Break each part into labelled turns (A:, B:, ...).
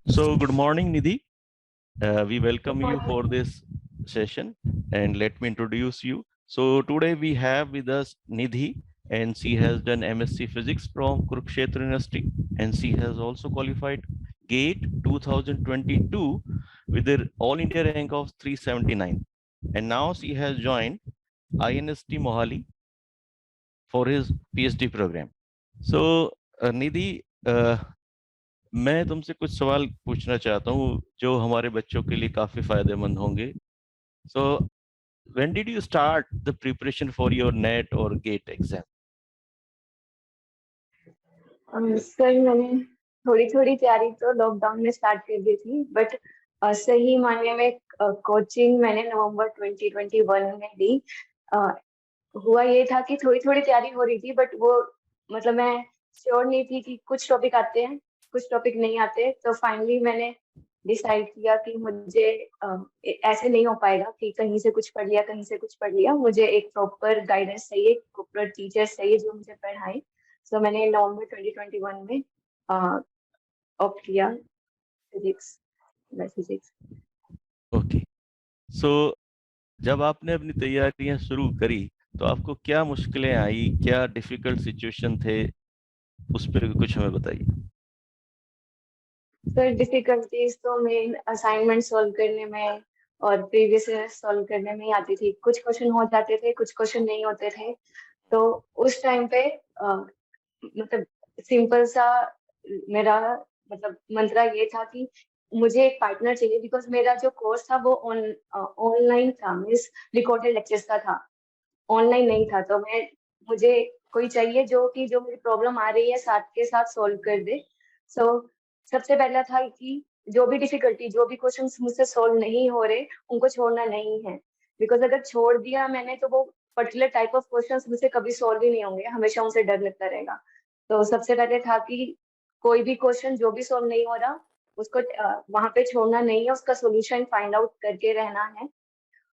A: So, good morning, Nidhi. We
B: Good
A: welcome you
B: morning.
A: for this session, and let me introduce you. So, today we have with us Nidhi, and she has done MSc Physics from Kurukshetra University, and she has also qualified GATE 2022 with an All India rank of 379. And now she has joined INST Mohali for his PhD program. So, Nidhi, मैं तुमसे कुछ सवाल पूछना चाहता हूँ जो हमारे बच्चों के लिए काफी फायदेमंद होंगे. So when did you start the preparation for your net और गेट एग्जाम?
B: सर मैंने थोड़ी थोड़ी तैयारी तो लॉकडाउन में स्टार्ट कर दी थी, बट सही मायने में कोचिंग मैंने नवंबर 2021 में ली. अ, हुआ ये था कि थोड़ी थोड़ी तैयारी हो रही थी, बट वो मतलब मैं श्योर नहीं थी कि कुछ टॉपिक आते हैं, कुछ टॉपिक नहीं आते. तो फाइनली मैंने डिसाइड किया कि मुझे ऐसे नहीं हो पाएगा कि कहीं से कुछ पढ़ लिया, कहीं से कुछ पढ़ लिया. मुझे एक प्रॉपर गाइडेंस चाहिए, प्रॉपर टीचर चाहिए जो मुझे पढ़ाए. सो मैंने नवंबर 2021 में ऑप्ट किया फिजिक्स, फिजिक्स.
A: ओके. सो जब आपने अपनी तैयारियां शुरू करी तो आपको क्या मुश्किलें आई, क्या डिफिकल्ट सिचुएशन थे, उस पर कुछ हमें बताइए.
B: सर डिफिकल्टीज तो मेन असाइनमेंट सॉल्व करने में और प्रीवियस ईयर सॉल्व करने में ही आती थी. कुछ क्वेश्चन हो जाते थे, कुछ क्वेश्चन नहीं होते थे. तो उस टाइम पे मतलब सिंपल सा मेरा मतलब मंत्रा ये था कि मुझे एक पार्टनर चाहिए, बिकॉज मेरा जो कोर्स था वो ऑनलाइन था, मीन्स रिकॉर्डेड लेक्चर्स का था, ऑनलाइन नहीं था. तो मुझे कोई चाहिए जो मेरी प्रॉब्लम आ रही है साथ के साथ सॉल्व कर दे. सो सबसे पहला था कि जो भी डिफिकल्टी, जो भी क्वेश्चन मुझसे सॉल्व नहीं हो रहे, उनको छोड़ना नहीं है. बिकॉज अगर छोड़ दिया मैंने तो वो पर्टिकुलर टाइप ऑफ क्वेश्चन मुझसे कभी सॉल्व ही नहीं होंगे, हमेशा उनसे डर लगता रहेगा. तो सबसे पहले था कि कोई भी क्वेश्चन जो भी सॉल्व नहीं हो रहा, उसको वहां पे छोड़ना नहीं है, उसका सोल्यूशन फाइंड आउट करके रहना है.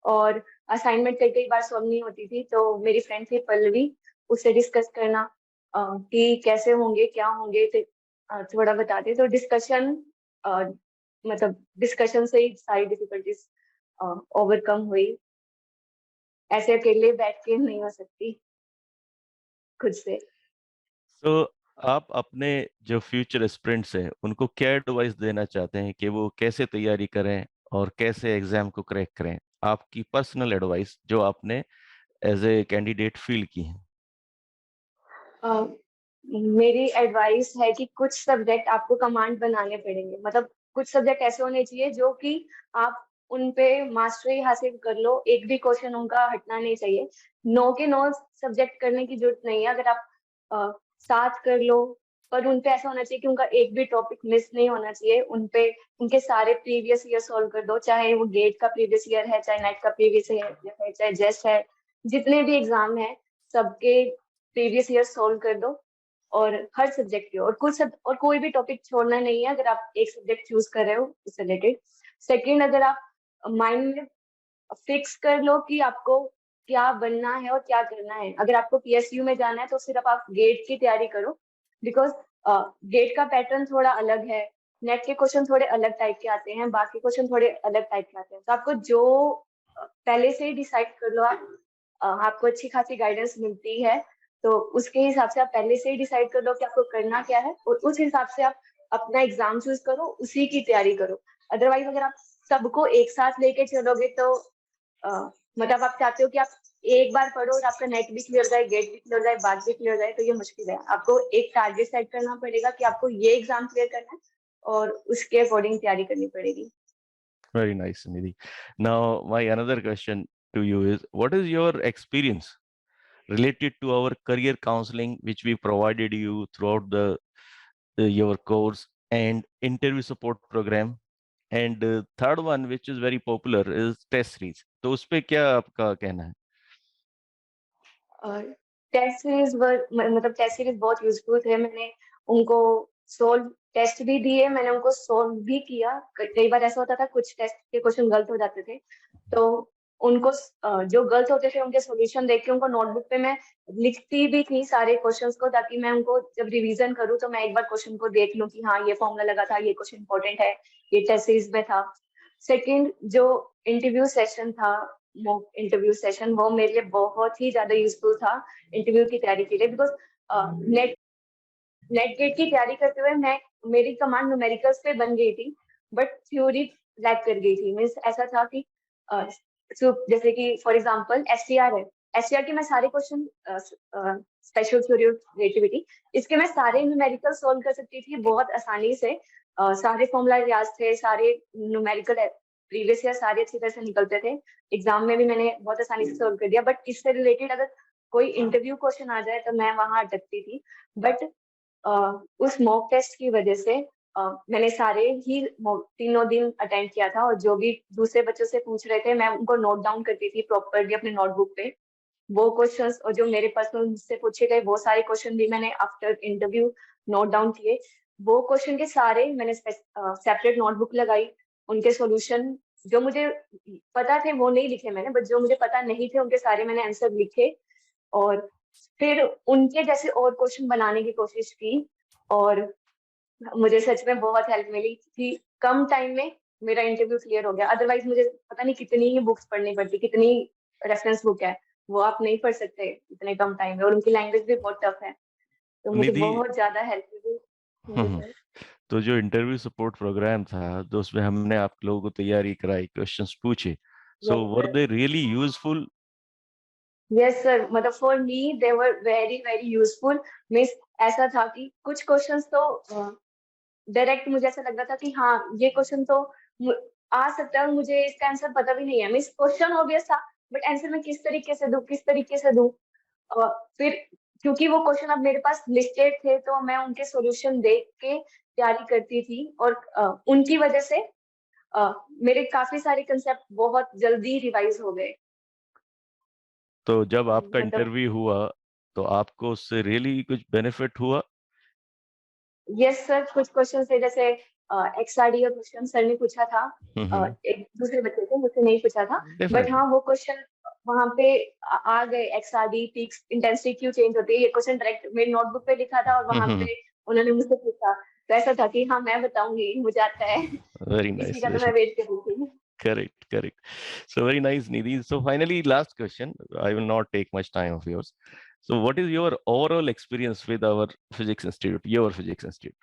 B: और असाइनमेंट कई कई बार सॉल्व नहीं होती थी, तो मेरी फ्रेंड थी पल्लवी, उससे डिस्कस करना कि कैसे होंगे, क्या होंगे, तो थोड़ा बताते. तो डिस्कशन, मतलब डिस्कशन से ही सारी डिफिकल्टीज ओवरकम हुई. ऐसे अकेले बैठ के नहीं हो सकती खुद से.
A: सो आप अपने जो फ्यूचर एस्पिरेंट्स हैं उनको क्या एडवाइस देना चाहते हैं कि वो कैसे तैयारी करें और कैसे एग्जाम को क्रैक करें? आपकी पर्सनल एडवाइस जो आपने एज ए कैंडिडेट फील की है.
B: अ, मेरी एडवाइस है कि कुछ सब्जेक्ट आपको कमांड बनाने पड़ेंगे. मतलब कुछ सब्जेक्ट ऐसे होने चाहिए जो कि आप उन पे मास्टरी हासिल कर लो, एक भी क्वेश्चन उनका हटना नहीं चाहिए. नो के नो सब्जेक्ट करने की जरूरत नहीं है. अगर आप साथ कर लो, पर उन पे ऐसा होना चाहिए कि उनका एक भी टॉपिक मिस नहीं होना चाहिए. उन पे उनके सारे प्रीवियस ईयर सॉल्व कर दो, चाहे वो गेट का प्रीवियस ईयर है, चाहे नेट का प्रीवियस ईयर है, चाहे जेस्ट है, जितने भी एग्जाम है सबके प्रीवियस ईयर सॉल्व कर दो. और हर सब्जेक्ट के, और और कोई भी टॉपिक छोड़ना नहीं है अगर आप एक सब्जेक्ट चूज कर रहे हो उससे रिलेटेड. सेकेंड, अगर आप माइंड में फिक्स कर लो कि आपको क्या बनना है और क्या करना है. अगर आपको पीएसयू में जाना है तो सिर्फ आप गेट की तैयारी करो, बिकॉज गेट का पैटर्न थोड़ा अलग है, नेट के क्वेश्चन थोड़े अलग टाइप के आते हैं, बाकी क्वेश्चन थोड़े अलग टाइप के आते हैं. तो आपको जो पहले से ही डिसाइड कर लो आप. आपको अच्छी खासी गाइडेंस मिलती है, तो उसके हिसाब से आप पहले से ही डिसाइड कर लो कि आपको करना क्या है, और उस हिसाब से आप अपना एग्जाम चूज करो, उसी की तैयारी करो. अदरवाइज अगर आप सबको एक साथ लेके चलोगे तो मतलब आप चाहते हो कि आप एक बार पढ़ो और आपका नेट भी क्लियर हो जाए, गेट भी क्लियर हो जाए, बात भी क्लियर हो जाए, तो ये मुश्किल है. आपको एक टारगेट सेट करना पड़ेगा कि आपको ये एग्जाम क्लियर करना है, और उसके अकॉर्डिंग तैयारी करनी पड़ेगी.
A: Very nice, Nidhi. Now, my another question to you is, what is your experience related to our career counseling, which we provided you throughout your course, and interview support program? And third one, which is very popular, is test series. तो उस पे क्या आपका कहना है?
B: Test series मतलब test series बहुत useful थे. मैंने उनको सोल्व टेस्ट भी दिए, मैंने उनको सोल्व भी किया. कई बार ऐसा होता था कुछ टेस्ट के क्वेश्चन गलत हो जाते थे, तो उनको जो गलत होते थे उनके सॉल्यूशन देख के उनको नोटबुक पे मैं लिखती भी थी सारे क्वेश्चंस को, ताकि मैं उनको जब रिवीजन करूँ तो मैं एक बार क्वेश्चन को देख लूं कि हाँ ये फॉर्मूला लगा था, ये क्वेश्चन इंपॉर्टेंट है, ये टेस्ट सीरीज में था। सेकंड, जो इंटरव्यू सेशन था, मॉक इंटरव्यू सेशन, वो मेरे लिए बहुत ही ज्यादा यूजफुल था इंटरव्यू की तैयारी के लिए। बिकॉज नेट नेट गेट की तैयारी करते हुए मैं मेरी कमांड न्यूमेरिकल्स पे बन गई थी, बट थ्योरी लैक कर गई थी। मीन्स ऐसा था कि जैसे कि फॉर एग्जांपल एसटीआर है, एसटीआर के मैं सारे question, special theory of relativity, इसके मैं सारे न्यूमेरिकल सॉल्व कर सकती थी बहुत आसानी से। सारे फॉर्मूला याद थे, सारे न्यूमेरिकल प्रीवियस ईयर सारे अच्छी तरह से निकलते थे, एग्जाम में भी मैंने बहुत आसानी से सॉल्व कर दिया। बट इससे रिलेटेड अगर कोई इंटरव्यू क्वेश्चन आ जाए तो मैं वहां अटकती थी। बट उस मॉक टेस्ट की वजह से मैंने सारे ही तीनों दिन अटेंड किया था, और जो भी दूसरे बच्चों से पूछ रहे थे मैं उनको नोट डाउन करती थी प्रॉपरली अपने नोटबुक पे वो क्वेश्चंस, और जो मेरे पर्सनल मुझसे पूछे गए वो सारे क्वेश्चन भी मैंने आफ्टर इंटरव्यू नोट डाउन किए। वो क्वेश्चन के सारे मैंने सेपरेट नोटबुक लगाई, उनके सॉल्यूशन जो मुझे पता थे वो नहीं लिखे मैंने, बट जो मुझे पता नहीं थे उनके सारे मैंने आंसर लिखे, और फिर उनके जैसे और क्वेश्चन बनाने की कोशिश की। और मुझे सच में बहुत हेल्प मिली कि कम टाइम में मेरा इंटरव्यू क्लियर हो गया। अदरवाइज मुझे पता नहीं कितनी ही बुक्स पढ़नी पड़ती, कितनी रेफरेंस बुक है, वो आप नहीं पढ़ सकते इतने कम टाइम में, और उनकी लैंग्वेज भी बहुत टफ है। तो मुझे
A: निधि,
B: बहुत ज्यादा हेल्प मिली। जी
A: हम्म,
B: सर।
A: तो जो इंटरव्यू सपोर्ट प्रोग्राम था, तो उसमें हमने आप लोगों को तैयारी कराई, क्वेश्चंस पूछे, so
B: yes
A: were
B: sir.
A: They really useful?
B: Yes sir, मतलब for me they were very very useful. Means ऐसा था कि कुछ क्वेश्चंस तो डायरेक्ट मुझे ऐसा लग रहा था कि हाँ ये क्वेश्चन तो मु- आ सकता है और मुझे इसका आंसर पता भी नहीं है। मीन्स क्वेश्चन ऑब्वियस था, बट आंसर मैं किस तरीके से दूं, किस तरीके से दूं। फिर क्योंकि वो क्वेश्चन अब मेरे पास लिस्टेड थे तो मैं उनके सॉल्यूशन देख के तैयारी करती थी, और उनकी वजह से मेरे काफी सारे कंसेप्ट बहुत जल्दी रिवाइज हो गए।
A: तो जब आपका
B: मतलब
A: इंटरव्यू हुआ, तो आपको उससे रियली कुछ बेनिफिट हुआ?
B: यस सर, कुछ क्वेश्चन थे जैसे एक्सआरडी का क्वेश्चन सर ने पूछा था,
A: हम्म।
B: एक दूसरे बच्चे से, मुझसे नहीं पूछा था। But
A: definitely.
B: हाँ वो क्वेश्चन वहां पे आ गए, एक्सआरडी पीक्स इंटेंसिटी क्यों चेंज होती है, ये क्वेश्चन डायरेक्ट मेरी नोटबुक पे लिखा था, और वहां
A: हम्म।
B: पे उन्होंने मुझसे पूछा। तो ऐसा था कि हाँ मैं बताऊंगी, मुझे आता है।
A: वेरी
B: इसी
A: नाइस,
B: का तो मैं
A: वेरी
B: वेट कर रही थी।
A: correct, correct. So very nice, Nidhi. So finally, last question. I will not take much time of yours. So what is your overall experience with our physics institute, your physics institute?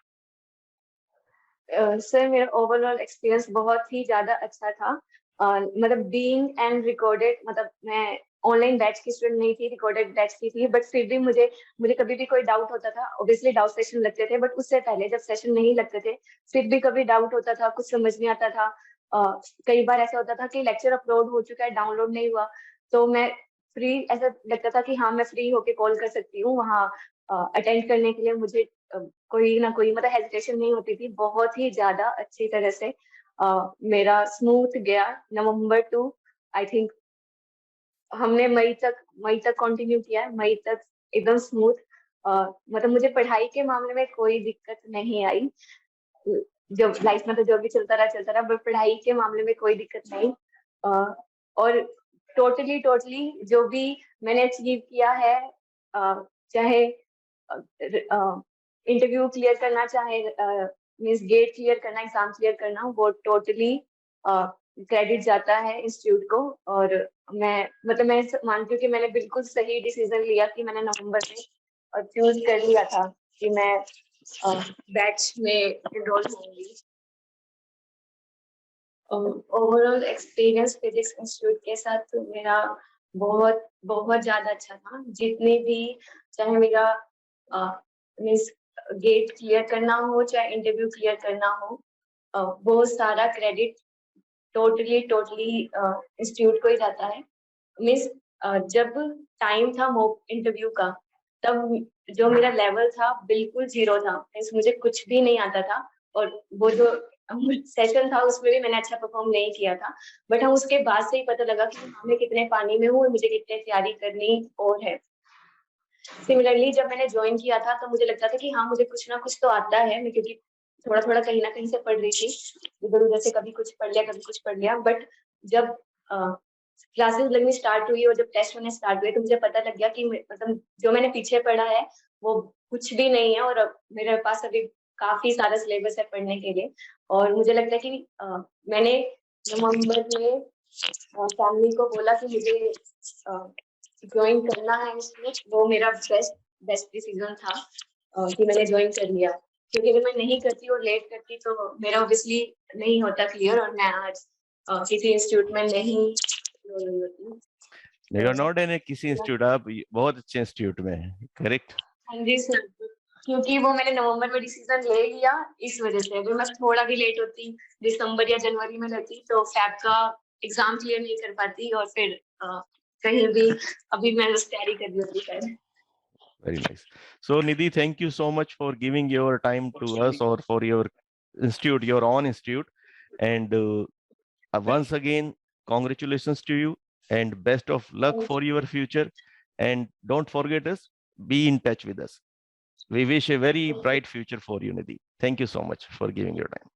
B: Sir मेरा overall experience बहुत ही ज्यादा अच्छा था। मतलब being and recorded, मतलब मैं online batch की student नहीं थी, रिकॉर्डेड बैच की थी, बट फिर भी मुझे मुझे कभी भी कोई डाउट होता था, ऑब्वियसली डाउट सेशन लगते थे, बट उससे पहले जब सेशन नहीं लगते थे फिर भी कभी डाउट होता था, कुछ समझ नहीं आता था। कई बार ऐसा होता था कि लेक्चर अपलोड हो चुका है, डाउनलोड नहीं हुआ, तो मैं फ्री, ऐसा लगता था कि हाँ मैं फ्री होके कॉल कर सकती हूँ वहाँ अटेंड करने के लिए। मुझे कोई ना कोई मतलब हेजिटेशन नहीं होती थी, बहुत ही ज्यादा अच्छी तरह से मेरा स्मूथ गया। नवंबर टू, आई थिंक हमने मई तक कंटिन्यू किया है, मई तक एकदम स्मूथ। मतलब मुझे पढ़ाई के मामले में कोई दिक्कत नहीं आई। जो लाइफ में तो जो भी चलता रहा, बट पढ़ाई के मामले में कोई दिक्कत नहीं। और टोटली टोटली जो भी मैंने अचीव किया है, चाहे इंटरव्यू क्लियर करना, चाहे मीन्स गेट क्लियर करना, एग्जाम क्लियर करना, वो टोटली क्रेडिट जाता है इंस्टीट्यूट को। और मैं मतलब मैं मानती हूँ कि मैंने बिल्कुल सही डिसीजन लिया कि मैंने नवंबर में चूज कर लिया था कि मैं बैच में एनरोल होंगी। ओवरऑल एक्सपीरियंस फिजिक्स इंस्टीट्यूट के साथ तो मेरा बहुत बहुत ज्यादा अच्छा था। जितने भी, चाहे मेरा मीन्स गेट क्लियर करना हो, चाहे इंटरव्यू क्लियर करना हो, वो सारा क्रेडिट टोटली टोटली इंस्टीट्यूट को ही जाता है। मीन्स जब टाइम था मॉक इंटरव्यू का, तब जो मेरा लेवल था बिल्कुल जीरो था, मीन्स मुझे कुछ भी नहीं आता था। और वो जो सेशन था उसमें भी मैंने अच्छा परफॉर्म नहीं किया था, बट हाँ उसके बाद से ही पता लगा कि हाँ मैं कितने पानी में हूँ और मुझे कितने तैयारी करनी और है। सिमिलरली जब मैंने ज्वाइन किया था तो मुझे लगता था कि हाँ मुझे कुछ ना कुछ तो आता है, मैं क्योंकि थोड़ा थोड़ा कहीं ना कहीं से पढ़ रही थी, इधर उधर से कभी कुछ पढ़ लिया कभी कुछ पढ़ लिया। बट जब क्लासेस लगनी स्टार्ट हुई और जब टेस्ट होने स्टार्ट हुए तो मुझे पता लग गया कि मतलब जो मैंने पीछे पढ़ा है वो कुछ भी नहीं है, और अब मेरे पास अभी काफी सारा सिलेबस है पढ़ने के लिए। और मुझे लगता है कि मैंने नवंबर में फैमिली को बोला कि मुझे ज्वाइन करना है इसमें। वो मेरा बेस्ट बेस्ट डिसीजन था कि मैंने ज्वाइन कर लिया, क्योंकि अगर मैं नहीं करती और लेट करती तो मेरा ऑब्वियसली नहीं होता क्लियर, और मैं आज किसी इंस्टीट्यूट में नहीं enroll हुई होती।
A: यू आर
B: तो
A: नॉट इन किसी इंस्टीट्यूट, आप बहुत अच्छे इंस्टीट्यूट में है, करेक्ट।
B: हाँ जी सर, क्योंकि वो मैंने नवंबर में डिसीजन ले लिया, इस वजह से अगर मैं थोड़ा भी लेट होती, दिसंबर या जनवरी में रहती, तो फैब का एग्जाम क्लियर नहीं कर पाती और फिर कहीं भी अभी मैं बस तैयारी कर रही होती शायद।
A: Very nice. So Nidhi, thank you so much for giving your time to us or for your institute, your own institute. And once again, congratulations to you and best of luck for your future. And don't forget us, be in touch with us. We wish a very bright future for you, Nidhi. Thank you so much for giving your time.